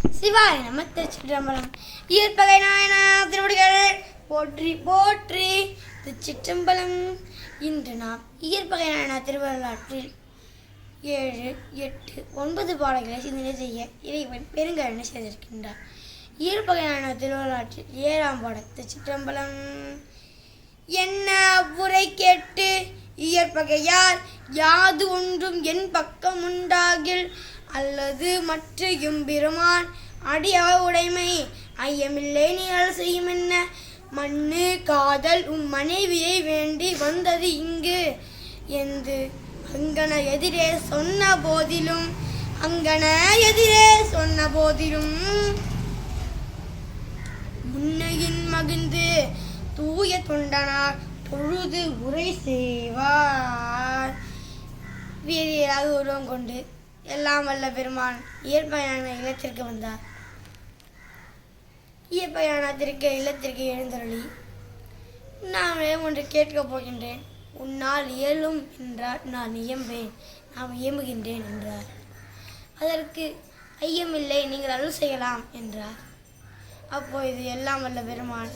சிவாய நம. திருச்சிற்றம்பலம். இயற்பகை நாயனா திருவடிகள் போற்றி போற்றி. திருச்சிற்றம்பலம். இன்று நாம் இயற்பகை நாயனா திருவள்ளாற்றில் 7, 8, 9 பாடல்களை சிந்தனை செய்ய இறைவன் பெருங்கருணை செய்திருக்கின்றார். இயற்பகை நாயனா திருவள்ளாற்றில் 7ஆம் பாடல். திருச்சிற்றம்பலம். என்ன அவ்வுரை கேட்டு இயற்பகையார் யாது ஒன்றும் என் பக்கம் உண்டாகில் அல்லது மற்ற எம்பெருமான் அடியவ உடைமை ஐயமில்லை நீங்கள் செய்யும் என்ன மண்ணு காதல் மனைவியை வேண்டி வந்தது இங்கு என்று அங்கன எதிரே சொன்ன போதிலும் முன்னையின் மகிழ்ந்து தூய தொண்டனார் பொழுது உரை செய்வார். வீரியராக உருவம் கொண்டு எல்லாம் வல்ல பெருமான் இயற்பகையான இல்லத்திற்கு வந்தார். இயற்பகையானத்திற்கு இல்லத்திற்கு எழுந்தருளி, நான் ஒன்று கேட்கப் போகின்றேன், உன்னால் இயலும் என்றால் நான் இயம்புகின்றேன் என்றார். அதற்கு ஐயமில்லை, நீங்கள் அருள் செய்யலாம் என்றார். அப்போது எல்லாம் வல்ல பெருமான்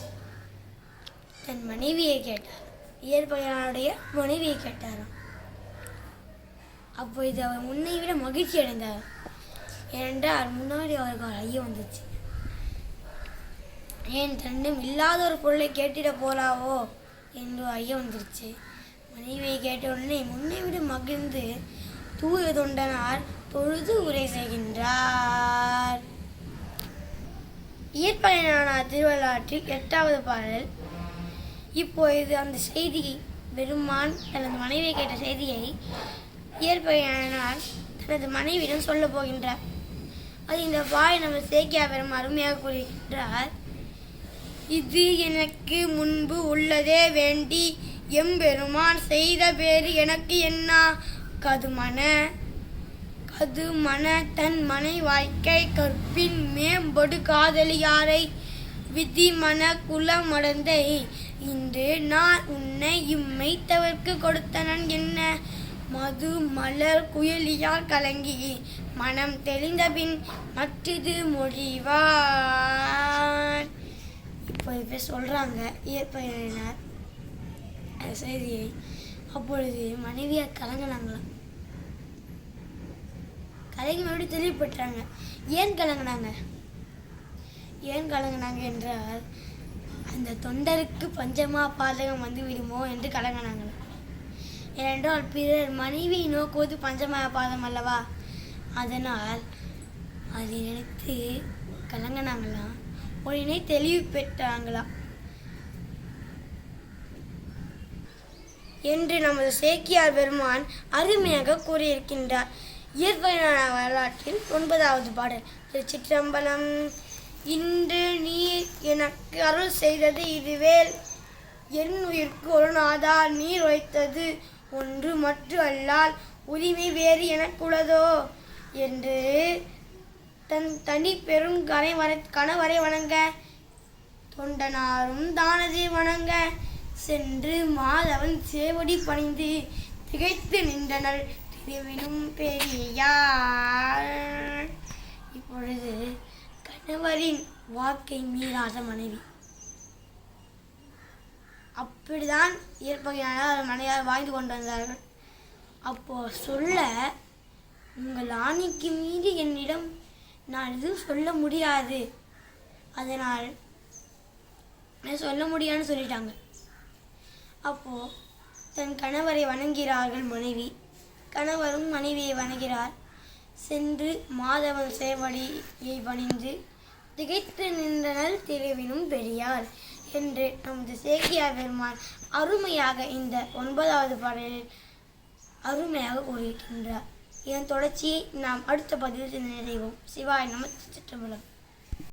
தன் மனைவியை கேட்டார். இயற்பகையானுடைய மனைவியை கேட்டாராம். அப்போது அவர் முன்னை விட மகிழ்ச்சி அடைந்தார். ஏனென்றால் முன்னாடி அவருக்கு ஒரு ஐயம் வந்துச்சு. ஏன் தன்னும் இல்லாத ஒரு பொருளை கேட்டிட போலாவோ என்று ஐயம் வந்துருச்சு. மனைவியை கேட்ட உடனே முன்னை விட மகிழ்ந்து தூய தொண்டனார் பொழுது உரை செய்கின்றார். இயற்பகையான திருவள்ளாற்றில் 8வது பாடல். இப்பொழுது அந்த செய்தி பெருமான் தனது மனைவியை கேட்ட செய்தியை இயற்பகையானால் தனது மனைவியிடம் சொல்ல போகின்றார். அது இந்த பாய் நம்ம சேக்கியா பெரும் அருமையாக கூறுகின்றார். இது எனக்கு முன்பு உள்ளதே வேண்டி எம்பெருமான் செய்த பேரு எனக்கு என்ன கதுமன தன் மனை வாழ்க்கை கற்பின் மேம்படு காதலியாரை விதிமன குலமடந்தை இன்று நான் உன்னை இம்மைத்தவர்க்கு கொடுத்தனன் என்ன மது மலர் குயலியால் கலங்கி மனம் தெளிந்த பின் மற்றது மொழிவார். இப்போ சொல்றாங்க இயற்பகையினர் செய்தியை. அப்பொழுது மனைவியார் கலங்கினாங்களாம். கலங்கி மறுபடியும் தெளிவுபட்டாங்க. ஏன் கலங்கினாங்க என்றால் அந்த தொண்டருக்கு பஞ்சமா பாதகம் வந்து விடுமோ என்று கலங்கினாங்களாம். ஏனென்றால் பிறர் மனைவியை நோக்குவது பஞ்சமய பாதம் அல்லவா, அதனால் அதை நினைத்து கலங்கினாங்களாம். உடனே தெளிவு பெற்றாங்களாம் என்று நமது சேக்கியார் பெருமான் அருமையாக கூறியிருக்கின்றார். இயற்பகையான வரலாற்றில் 9வது பாடல். திருச்சிற்றம்பலம். இன்று நீ எனக்கு அருள் செய்தது இதுவேல் என் உயிர்க்கு ஒரு நாதா நீர் வைத்தது ஒன்று மற்ற அல்லால் உரிமை வேறு எனக்குள்ளதோ என்று தன் தனி பெரும் கணவரை வணங்க தொண்டனாரும் தானதை வணங்க சென்று மாதவன் சேவடி பணிந்து திகைத்து நின்றனர் திருவினும் பெரியார். இப்பொழுது கணவரின் வாக்கை மீறாத மனைவி. அப்படிதான் இயற்பகையான மனையார் வாழ்ந்து கொண்டு வந்தார்கள். அப்போ சொல்ல, உங்கள் ஆணைக்கு மீது என்னிடம் நான் எதுவும் சொல்ல முடியாது, அதனால் சொல்ல முடியாதுன்னு சொல்லிட்டாங்க. அப்போ தன் கணவரை வணங்கிறார்கள் மனைவி. கணவரும் மனைவியை வணங்கிறார். சென்று மாதவன் சேவடியை பணிந்து திகைத்து நின்றனர் திருவினும் பெரியார் என்று நமது சேக்கியார் பெருமான் அருமையாக இந்த 9வது பாடலில் அருமையாக கூறியிருக்கின்றார். இதன் தொடர்ச்சியை நாம் அடுத்த பதிவில் சிந்தனை செய்வோம். சிவாய நம. திருச்சிற்றம்பலம்.